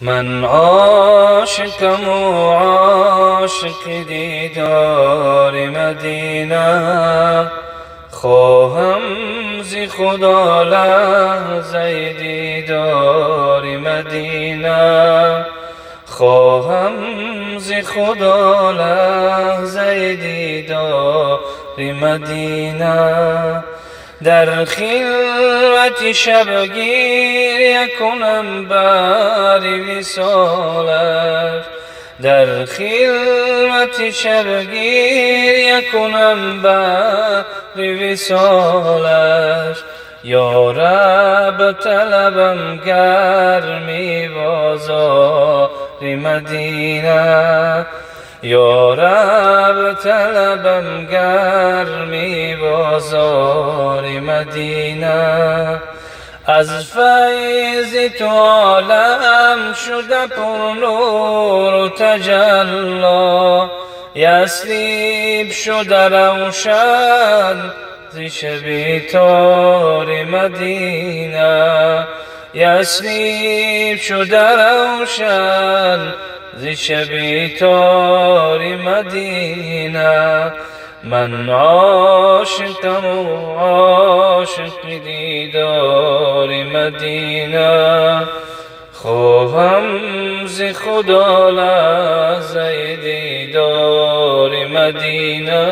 من عاشقم و عاشق دیدار مدینه، خواهم ز خدا لحظه دیدار مدینه، خواهم ز خدا لحظه دیدار مدینه. در خلوت شب گریه کنم بر وصالش، در خلوت شب گریه کنم بر وصالش. یا رب طلبم گرمی بازار مدینه، یا رب طلبم گرمی بازار مدینه. از فیض تو عالم شده پر نور و تجلی، یثرب شده روشن ز شب تار مدینه، یثرب شده روشن ز شب تار مدینه. من عاشقم و عاشق دیدار مدینه، خواهم ز خدا لحظه دیدار مدینه.